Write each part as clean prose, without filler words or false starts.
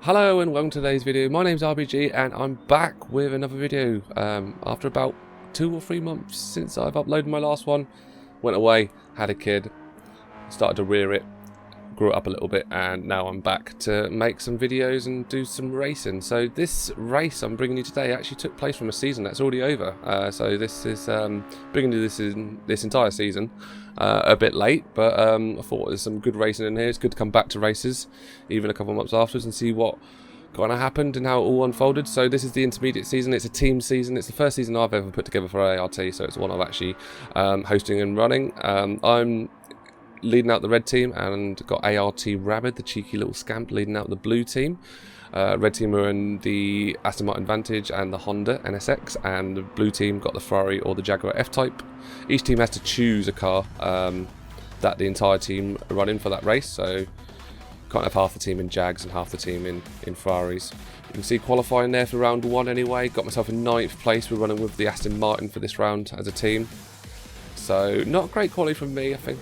Hello and welcome to today's video. My name's ArbieG and I'm back with another video after about 2 or 3 months since I've uploaded my last one. Went away, had a kid, started to rear it, grew it up a little bit, and now I'm back to make some videos and do some racing. So this race I'm bringing you today actually took place from a season that's already over. So this is bringing you this entire season a bit late, but I thought there's some good racing in here. It's good to come back to races even a couple of months afterwards and see what kind of happened and how it all unfolded. So this is the intermediate season. It's a team season. It's the first season I've ever put together for ART, so it's one I'm actually hosting and running. I'm leading out the red team and got ART Rabbit, the cheeky little scamp, leading out the blue team. Red team are in the Aston Martin Vantage and the Honda NSX, and the blue team got the Ferrari or the Jaguar F-Type. Each team has to choose a car that the entire team are running for that race, so can't have half the team in Jags and half the team in Ferraris. You can see qualifying there for round 1 anyway. Got myself in 9th place. We're running with the Aston Martin for this round as a team, so not great quality from me. I think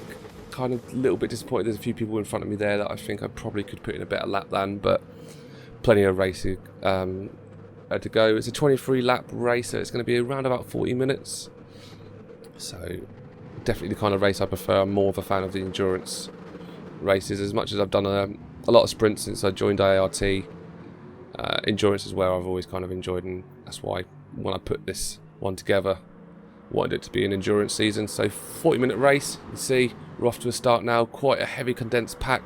kind of a little bit disappointed. There's a few people in front of me there that I think I probably could put in a better lap than, but plenty of racing to go. It's a 23 lap race, so it's going to be around about 40 minutes. So definitely the kind of race I prefer. I'm more of a fan of the endurance races, as much as I've done a lot of sprints since I joined ART. Endurance is where I've always kind of enjoyed, and that's why when I put this one together, wanted it to be an endurance season. So 40-minute race. You can see we're off to a start now. Quite a heavy condensed pack,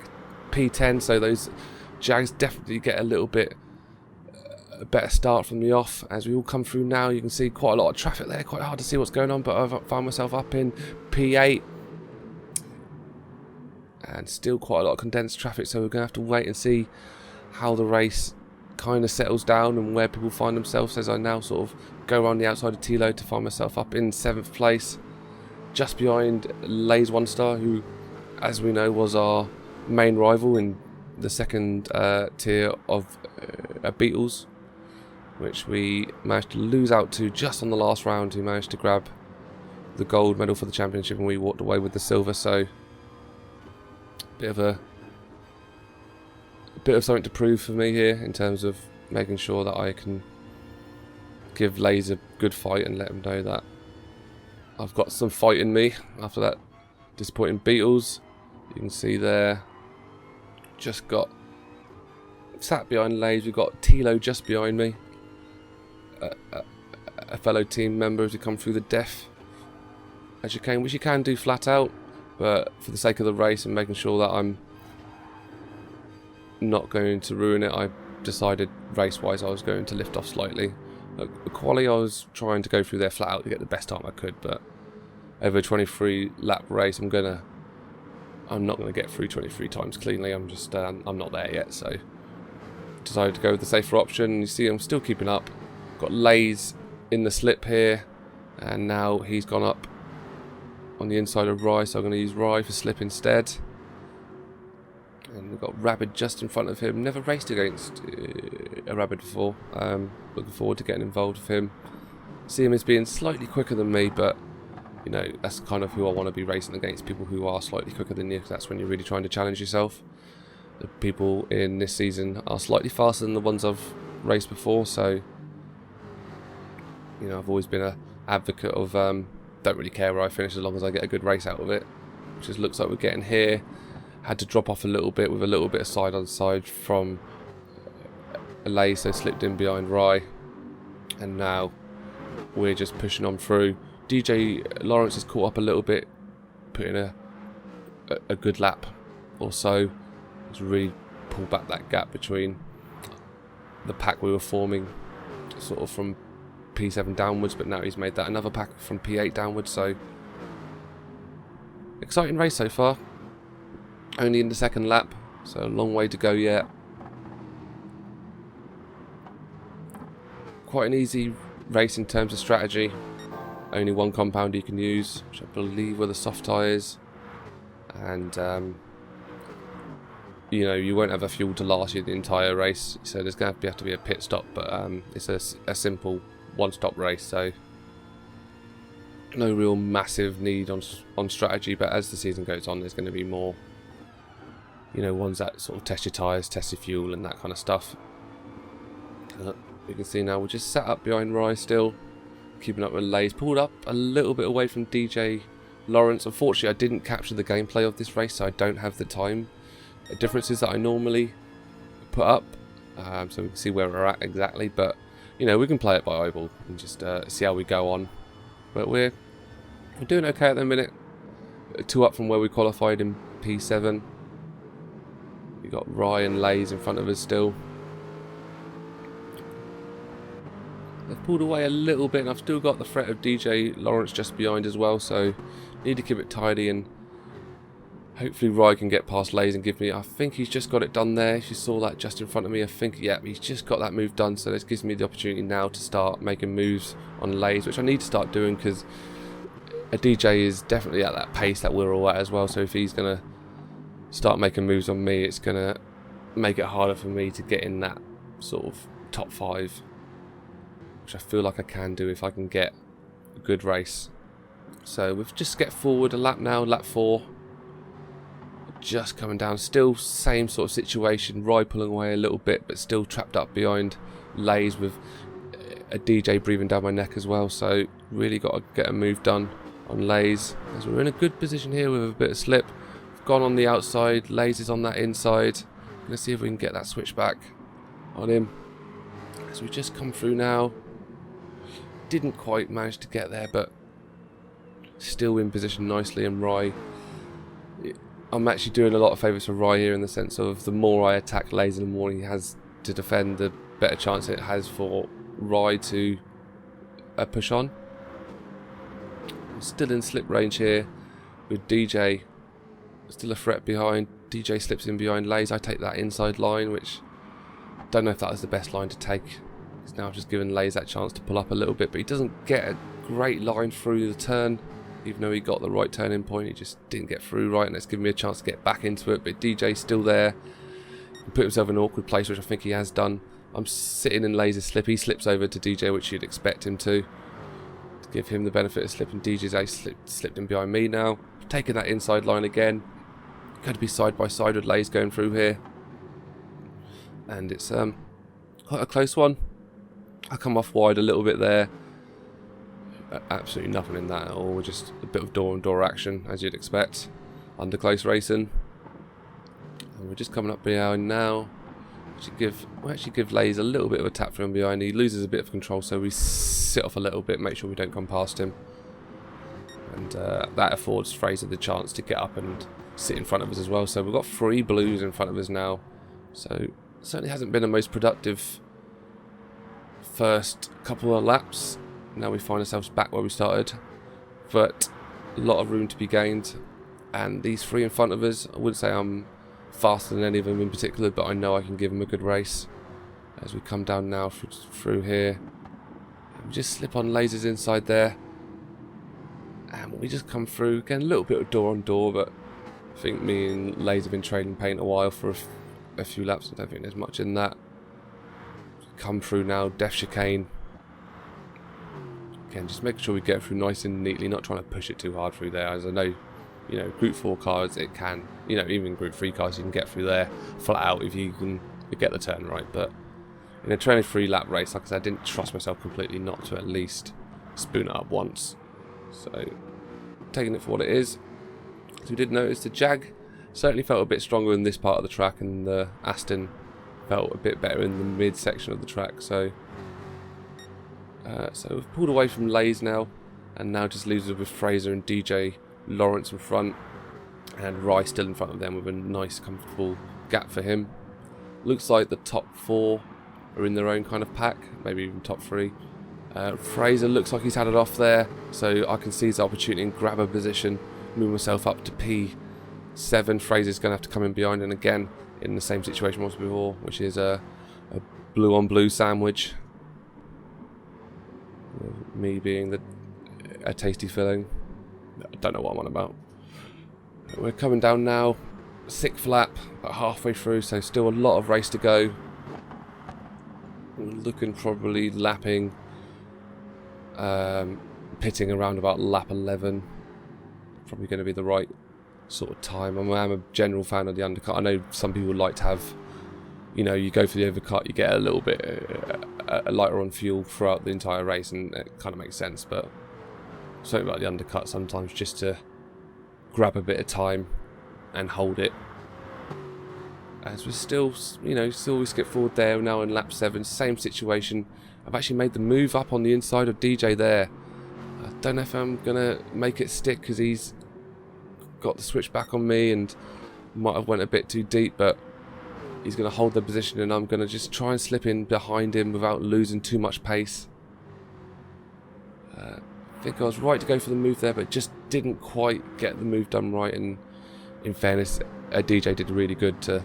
P10, so those Jags definitely get a little bit a better start from the off. As we all come through now, you can see quite a lot of traffic there, quite hard to see what's going on, but I've found myself up in P8 and still quite a lot of condensed traffic, so we're going to have to wait and see how the race kind of settles down and where people find themselves, as I now sort of go around the outside of T-Load to find myself up in 7th place, just behind Lay's One Star, who, as we know, was our main rival in the second tier of Beatles, which we managed to lose out to just on the last round. He managed to grab the gold medal for the championship and we walked away with the silver, so bit of something to prove for me here in terms of making sure that I can give Lays a good fight and let him know that I've got some fight in me after that disappointing Beatles. You can see there, just got sat behind Lays. We've got Tilo just behind me, a fellow team member as we come through the death as you can, which you can do flat out, but for the sake of the race and making sure that I'm not going to ruin it, I decided race-wise I was going to lift off slightly. At quali I was trying to go through there flat out to get the best time I could, but over a 23 lap race I'm not going to get through 23 times cleanly. I'm not there yet, so decided to go with the safer option. You see I'm still keeping up. Got Lays in the slip here, and now he's gone up on the inside of Rye, so I'm going to use Rye for slip instead. And we've got Rabbit just in front of him. Never raced against a Rabbit before. Looking forward to getting involved with him. See him as being slightly quicker than me, but you know, that's kind of who I want to be racing against, people who are slightly quicker than you, because that's when you're really trying to challenge yourself. The people in this season are slightly faster than the ones I've raced before, so you know, I've always been an advocate of don't really care where I finish as long as I get a good race out of it, which just looks like we're getting here. Had to drop off a little bit with a little bit of side on side from Lay, so slipped in behind Rye, and now we're just pushing on through. DJ Lawrence has caught up a little bit, put in a good lap or so. He's really pulled back that gap between the pack we were forming sort of from P7 downwards, but now he's made that another pack from P8 downwards, so exciting race so far. Only in the 2nd lap, so a long way to go yet. Quite an easy race in terms of strategy. Only one compound you can use, which I believe were the soft tyres, and you know, you won't have a fuel to last you the entire race, so there's going to have to be a pit stop, but it's a simple one-stop race, so no real massive need on strategy. But as the season goes on, there's going to be more You know, ones that sort of test your tyres, test your fuel and that kind of stuff. You can see now we're just sat up behind Rye still, keeping up with Lays. Pulled up a little bit away from DJ Lawrence. Unfortunately, I didn't capture the gameplay of this race, so I don't have the time differences that I normally put up. So we can see where we're at exactly, but you know, we can play it by eyeball and just see how we go on. But we're doing okay at the minute. 2 up from where we qualified in P7. We got Rye and Lays in front of us still. They've pulled away a little bit, and I've still got the threat of DJ Lawrence just behind as well, so need to keep it tidy, and hopefully Rye can get past Lays and give me... I think he's just got it done there. If you saw that just in front of me, I think, yeah, he's just got that move done, so this gives me the opportunity now to start making moves on Lays, which I need to start doing, because a DJ is definitely at that pace that we're all at as well, so if he's going to start making moves on me, it's going to make it harder for me to get in that sort of top 5. Which I feel like I can do if I can get a good race. So we've just get forward a lap now, lap 4. Just coming down, still same sort of situation. Rye pulling away a little bit, but still trapped up behind Lays with a DJ breathing down my neck as well. So really got to get a move done on Lays. As we're in a good position here with a bit of slip. We've gone on the outside, Lays is on that inside. Let's see if we can get that switch back on him. As we just come through now. Didn't quite manage to get there, but still in position nicely. And Rye, I'm actually doing a lot of favours for Rye here, in the sense of the more I attack Lays and the more he has to defend, the better chance it has for Rye to push on. I'm still in slip range here with DJ, still a threat behind. DJ slips in behind Lays. I take that inside line, which don't know if that was the best line to take. He's now just given Lays that chance to pull up a little bit, but he doesn't get a great line through the turn. Even though he got the right turning point, he just didn't get through right, and it's given me a chance to get back into it. But DJ's still there. He put himself in an awkward place, which I think he has done. I'm sitting in Lays' slip. He slips over to DJ, which you'd expect him to give him the benefit of slipping. DJ's slipped in behind me now. Taking that inside line again. Going to be side by side with Lays going through here. And it's quite a close one. I come off wide a little bit there. Absolutely nothing in that at all. Just a bit of door-on-door action, as you'd expect, under close racing. And we're just coming up behind now. We actually give Lays a little bit of a tap from behind. He loses a bit of control, so we sit off a little bit, make sure we don't come past him. And that affords Fraser the chance to get up and sit in front of us as well. So we've got 3 blues in front of us now. So certainly hasn't been the most productive first couple of laps. Now we find ourselves back where we started, but a lot of room to be gained. And these 3 in front of us, I wouldn't say I'm faster than any of them in particular, but I know I can give them a good race. As we come down now through here, we just slip on Lasers inside there, and we just come through again. A little bit of door on door, but I think me and Laser have been trading paint a while for a few laps. I don't think there's much in that. Come through now, Def Chicane. Again, just making sure we get through nice and neatly, not trying to push it too hard through there. As I know, you know, Group 4 cars, it can, you know, even Group 3 cars, you can get through there flat out if you can get the turn right. But in a training 3-lap race, like I said, I didn't trust myself completely not to at least spoon it up once. So, taking it for what it is. As we did notice, the Jag certainly felt a bit stronger in this part of the track, and the Aston felt a bit better in the mid section of the track. So we've pulled away from Lays now, and now just leaves us with Fraser and DJ Lawrence in front, and Rye still in front of them with a nice comfortable gap for him. Looks like the top 4 are in their own kind of pack, maybe even top 3. Fraser looks like he's had it off there, so I can seize the opportunity and grab a position, move myself up to P7. Fraser's going to have to come in behind, and again in the same situation as before, which is a blue on blue sandwich. Me being a tasty filling. I don't know what I'm on about. We're coming down now, 6th lap, about halfway through, so still a lot of race to go. We're looking probably lapping, pitting around about lap 11. Probably going to be the right sort of time. I'm a general fan of the undercut. I know some people like to have, you know, you go for the overcut, you get a little bit lighter on fuel throughout the entire race, and it kind of makes sense. But something about the undercut sometimes, just to grab a bit of time and hold it. As we're still, you know, we skip forward there. We're now in lap 7, same situation. I've actually made the move up on the inside of DJ there. I don't know if I'm gonna make it stick because he's got the switch back on me and might have went a bit too deep, but he's going to hold the position, and I'm going to just try and slip in behind him without losing too much pace. I think I was right to go for the move there, but just didn't quite get the move done right. And in fairness, DJ did really good to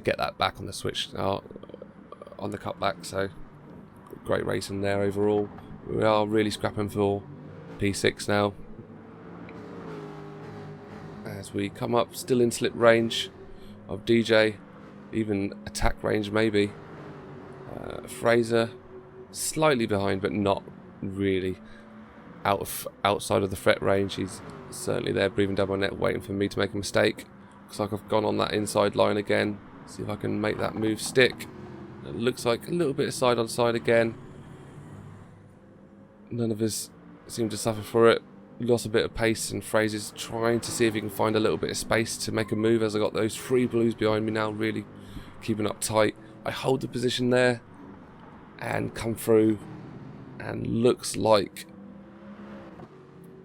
get that back on the switch, on the cutback. So great racing there overall. We are really scrapping for P6 now. As we come up, still in slip range of DJ, even attack range maybe. Fraser slightly behind, but not really outside of the threat range. He's certainly there, breathing down my neck, waiting for me to make a mistake. Looks like I've gone on that inside line again. See if I can make that move stick. It looks like a little bit of side on side again. None of us seem to suffer for it. Lost a bit of pace, and Fraser's trying to see if he can find a little bit of space to make a move, as I got those 3 blues behind me now, really keeping up tight. I hold the position there and come through, and looks like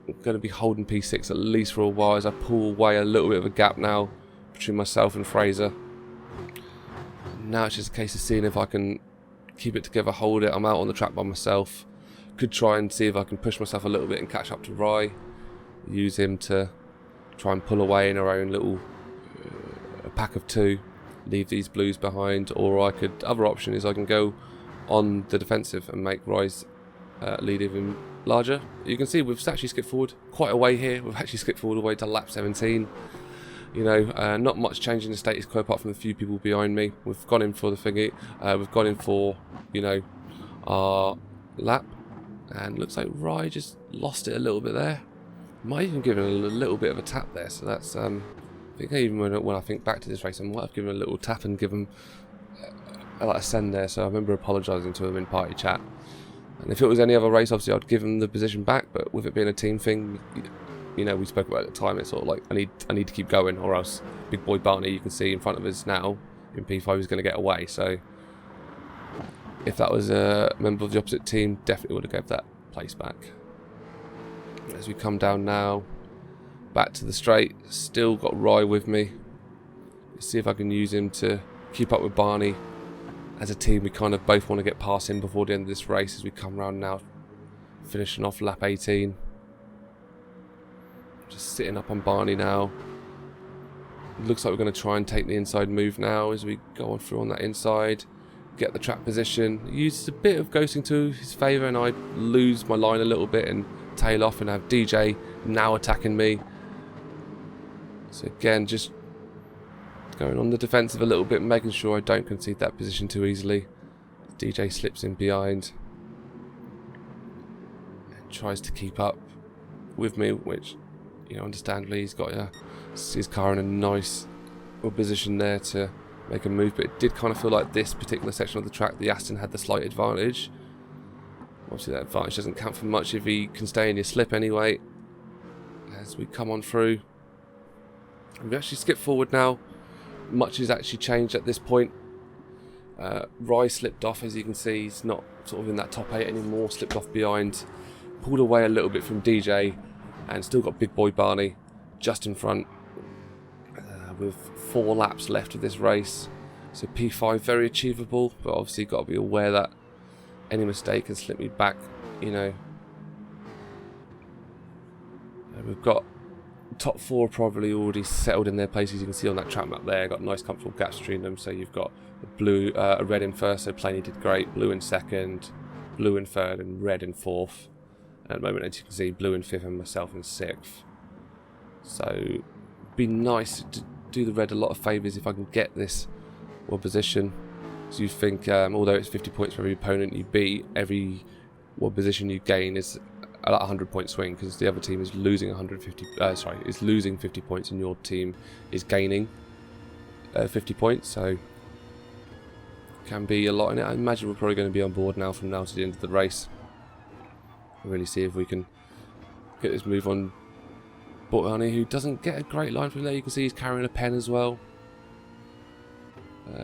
I'm going to be holding P6 at least for a while, as I pull away a little bit of a gap now between myself and Fraser. Now it's just a case of seeing if I can keep it together, hold it. I'm out on the track by myself. Could try and see if I can push myself a little bit and catch up to Rye. Use him to try and pull away in our own little pack of 2. Leave these blues behind. Or other option is I can go on the defensive and make Rye's lead even larger. You can see we've actually skipped forward quite a way here. We've actually skipped forward all the way to lap 17. You know, not much change in the status quo apart from a few people behind me. We've gone in for the thingy. We've gone in for, you know, our lap. And looks like Rye just lost it a little bit there. Might even give him a little bit of a tap there. So that's, I think even when I think back to this race, I might have given him a little tap and give him like a send there. So I remember apologising to him in party chat. And if it was any other race, obviously I'd give him the position back. But with it being a team thing, you know, we spoke about it at the time. It's sort of like I need to keep going, or else big boy Barney, you can see in front of us now in P5, is going to get away. So if that was a member of the opposite team, definitely would have gave that place back. As we come down now, back to the straight, still got Rye with me. Let's see if I can use him to keep up with Barney. As a team, we kind of both want to get past him before the end of this race, as we come round now, finishing off lap 18. Just sitting up on Barney now. Looks like we're going to try and take the inside move now as we go on through on that inside. Get the track position. Uses a bit of ghosting to his favour, and I lose my line a little bit and tail off, and have DJ now attacking me. So again, just going on the defensive a little bit, making sure I don't concede that position too easily. DJ slips in behind and tries to keep up with me, which, you know, understandably he's got his car in a nice position there to make a move, but it did kind of feel like this particular section of the track, the Aston had the slight advantage. Obviously that advantage doesn't count for much if he can stay in your slip anyway. As we come on through, we actually skip forward now. Much has actually changed at this point. Rye slipped off, as you can see. He's not sort of in that top 8 anymore, slipped off behind, pulled away a little bit from DJ, and still got big boy Barney just in front. With 4 laps left of this race, so P5 very achievable, but obviously got to be aware that any mistake can slip me back, you know. And we've got top 4 probably already settled in their places. You can see on that track map there, got nice comfortable gaps between them. So you've got a red in first, so Planey did great, blue in second, blue in third, and red in fourth. And at the moment, as you can see, blue in fifth and myself in 6th. So be nice to do the red a lot of favours if I can get this position. So you think, although it's 50 points for every opponent you beat, every position you gain is a 100-point swing, because the other team is losing 50 points, and your team is gaining 50 points. So can be a lot in it. I imagine we're probably going to be on board now from now to the end of the race. Really see if we can get this move on Barney, who doesn't get a great line from there. You can see he's carrying a pen as well.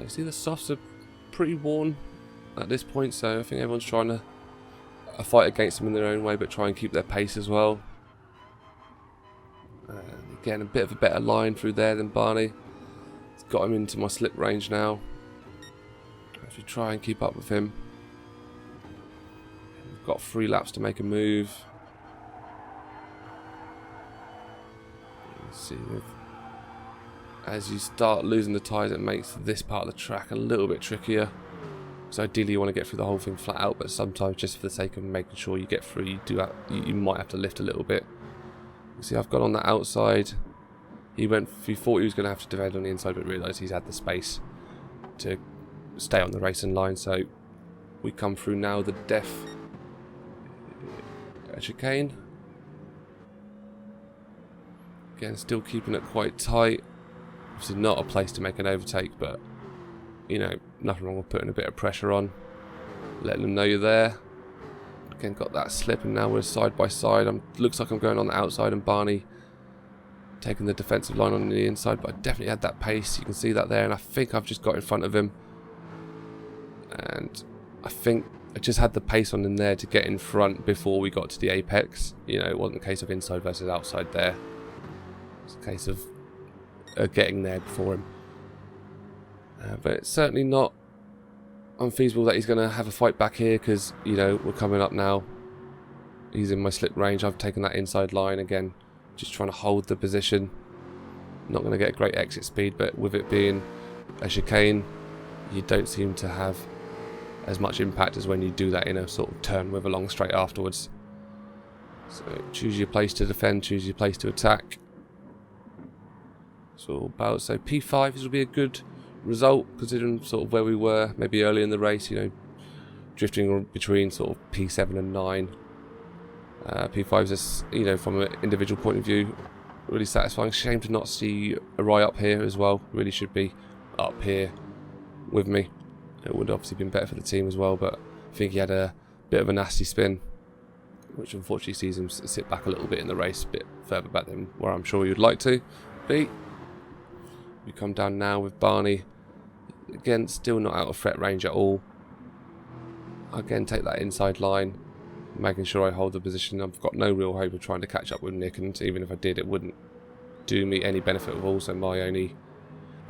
You see the softs are pretty worn at this point, so I think everyone's trying to fight against them in their own way, but try and keep their pace as well. Again, a bit of a better line through there than Barney. It's got him into my slip range now. I should try and keep up with him. We've got 3 laps to make a move. Let's see, as you start losing the tyres, it makes this part of the track a little bit trickier. So ideally you want to get through the whole thing flat out, but sometimes just for the sake of making sure you get through, you might have to lift a little bit. You see, I've got on the outside. He thought he was going to have to defend on the inside, but realised he's had the space to stay on the racing line. So we come through now the death chicane. Again, still keeping it quite tight. Obviously not a place to make an overtake, but you know, nothing wrong with putting a bit of pressure on, letting them know you're there. Again, got that slip, and now we're side by side. Looks like I'm going on the outside, and Barney taking the defensive line on the inside, but I definitely had that pace. You can see that there, and I think I've just got in front of him. And I think I just had the pace on in there to get in front before we got to the apex. You know, it wasn't a case of inside versus outside there. It's a case of getting there before him. But it's certainly not unfeasible that he's going to have a fight back here, because, you know, we're coming up now. He's in my slip range. I've taken that inside line again, just trying to hold the position. Not going to get a great exit speed, but with it being a chicane, you don't seem to have as much impact as when you do that in a sort of turn with a long straight afterwards. So choose your place to defend, choose your place to attack. So P5 this will be a good result, considering sort of where we were maybe early in the race, you know, drifting between sort of P7 and 9. P5 is, you know, from an individual point of view, really satisfying. Shame to not see Arai up here as well. Really should be up here with me. It would have obviously been better for the team as well, but I think he had a bit of a nasty spin, which unfortunately sees him sit back a little bit in the race, a bit further back than where I'm sure you'd like to be. We come down now with Barney. Again, still not out of threat range at all. Again, take that inside line, making sure I hold the position. I've got no real hope of trying to catch up with Nick, and even if I did, it wouldn't do me any benefit at all. So my only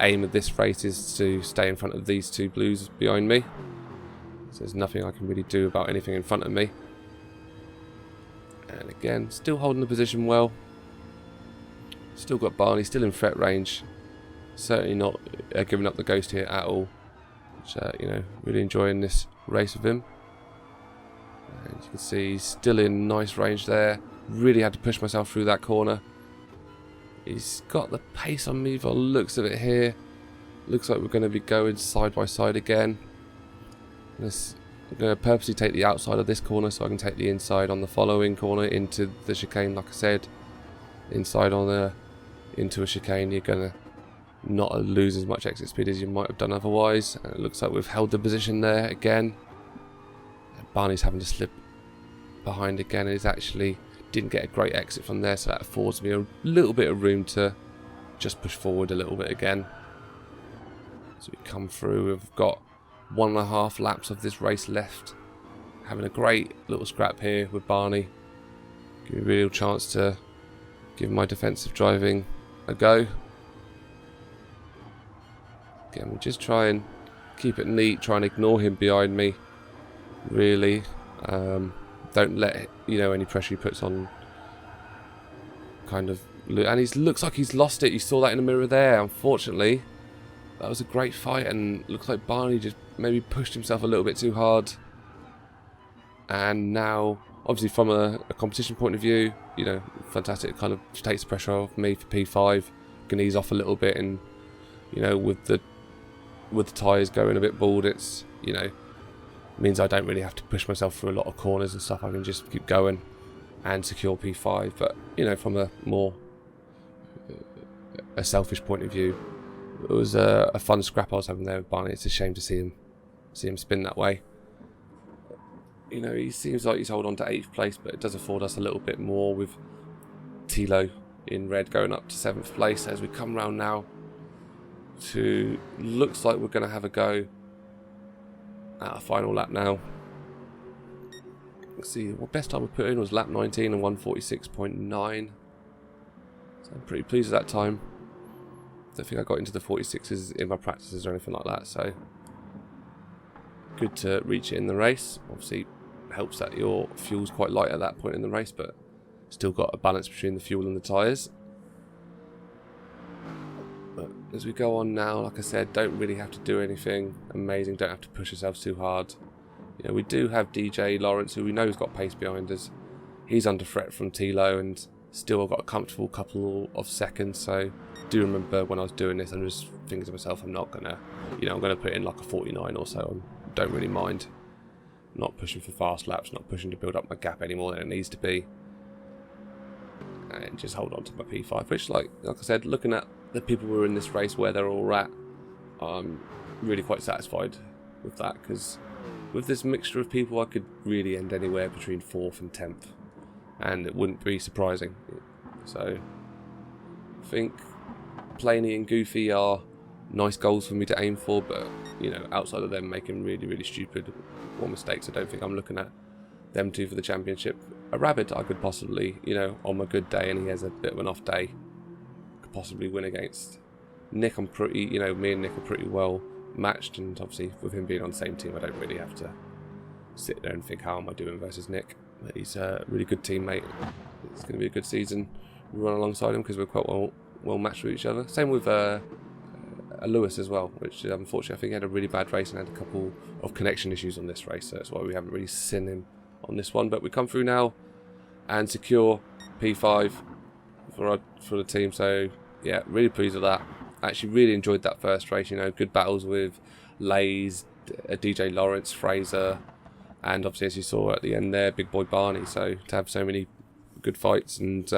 aim of this race is to stay in front of these 2 blues behind me. So there's nothing I can really do about anything in front of me. And again, still holding the position well. Still got Barney, still in threat range. Certainly not giving up the ghost here at all. Which, you know, really enjoying this race with him. And you can see he's still in nice range there. Really had to push myself through that corner. He's got the pace on me by the looks of it here. Looks like we're going to be going side by side again. I'm going to purposely take the outside of this corner so I can take the inside on the following corner into the chicane. Like I said, inside on into a chicane, you're going to not lose as much exit speed as you might have done otherwise. And it looks like we've held the position there again. And Barney's having to slip behind again. He's actually didn't get a great exit from there, so that affords me a little bit of room to just push forward a little bit again. So we come through. We've got 1.5 laps of this race left. Having a great little scrap here with Barney. Give me a real chance to give my defensive driving a go. Again, we'll just try and keep it neat, try and ignore him behind me. Really. Don't let, you know, any pressure he puts on kind of... And he looks like he's lost it. You saw that in the mirror there, unfortunately. That was a great fight, and looks like Barney just maybe pushed himself a little bit too hard. And now, obviously from a competition point of view, you know, fantastic. It kind of takes the pressure off me for P5. Can ease off a little bit, and, you know, with the tyres going a bit bald, it's, you know, means I don't really have to push myself through a lot of corners and stuff. I can just keep going. and secure P5. But you know, from a more selfish point of view, it was a fun scrap I was having there with Barney. It's a shame to see him spin that way. You know, he seems like he's holding on to 8th place, but it does afford us a little bit more with Tilo in red going up to 7th place. As we come round now to, looks like we're going to have a go at a final lap now. Let's see, what best time we put in was lap 19 and 146.9. So I'm pretty pleased with that time. Don't think I got into the 46s in my practices or anything like that, so good to reach it in the race. Obviously helps that your fuel's quite light at that point in the race, but still got a balance between the fuel and the tyres. But as we go on now, like I said, don't really have to do anything amazing, don't have to push ourselves too hard. You know, we do have DJ Lawrence, who we know has got pace behind us. He's under threat from Tilo and still got a comfortable couple of seconds. So I do remember when I was doing this, I'm just thinking to myself, I'm not gonna, you know, I'm gonna put in like a 49 or so. I don't really mind. Not pushing for fast laps, not pushing to build up my gap any more than it needs to be, and just hold on to my P5. Which, like I said, looking at the people who are in this race, where they're all at, I'm really quite satisfied with that, because with this mixture of people, I could really end anywhere between 4th and 10th, and it wouldn't be surprising. So I think Planey and Goofy are nice goals for me to aim for, but you know, outside of them making really stupid mistakes, I don't think I'm looking at them two for the championship. A Rabbit I could possibly, you know, on my good day, and he has a bit of an off day, could possibly win against. Nick, I'm pretty, you know, me and Nick are pretty well matched, and obviously with him being on the same team, I don't really have to sit there and think, how am I doing versus Nick? But he's a really good teammate. It's going to be a good season. We run alongside him because we're quite well matched with each other. Same with Lewis as well, which unfortunately I think he had a really bad race and had a couple of connection issues on this race, so that's why we haven't really seen him on this one. But we come through now and secure P5 for the team, so yeah, really pleased with that. Actually really enjoyed that first race, you know, good battles with Lays, DJ Lawrence, Fraser, and obviously as you saw at the end there, Big Boy Barney. So to have so many good fights and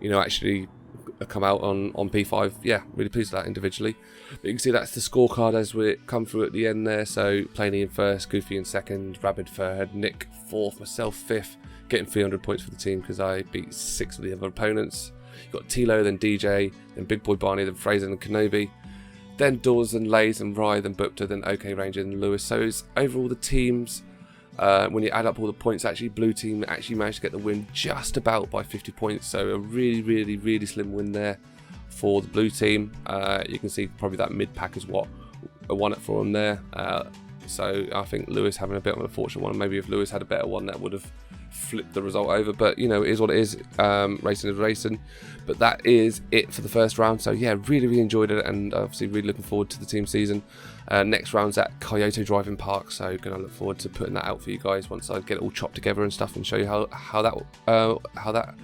you know, actually come out on P5, yeah, really pleased with that individually. But you can see that's the scorecard as we come through at the end there. So Planey in first, Goofy in second, Rabbit third, Nick fourth, myself fifth, getting 300 points for the team because I beat 6 of the other opponents. You've got Tilo, then DJ, then Big Boy Barney, then Fraser and Kenobi, then Dawes and Lays and Rye, then Bupta, then OK Ranger and Lewis. So it's overall the teams, when you add up all the points, actually blue team actually managed to get the win just about by 50 points. So a really slim win there for the blue team. You can see probably that mid pack is what won it for them there. So I think Lewis having a bit of an unfortunate one. Maybe if Lewis had a better one, that would have flipped the result over. But you know, it is what it is. Racing is racing. But that is it for the first round. So yeah, really enjoyed it, and obviously really looking forward to the team season. Next round's at Kyoto Driving Park, so gonna look forward to putting that out for you guys once I get it all chopped together and stuff, and show you how that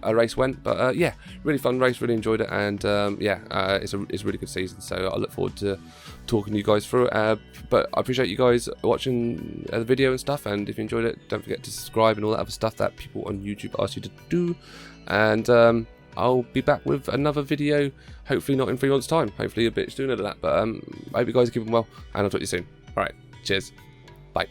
race went. But yeah, really fun race, really enjoyed it, and yeah, it's a really good season. So I look forward to talking to you guys through it. But I appreciate you guys watching the video and stuff, and if you enjoyed it, don't forget to subscribe and all that other stuff that people on YouTube ask you to do. And I'll be back with another video, hopefully not in 3 months' time, hopefully a bit sooner than that. But I hope you guys are keeping well, and I'll talk to you soon. Alright, cheers, bye.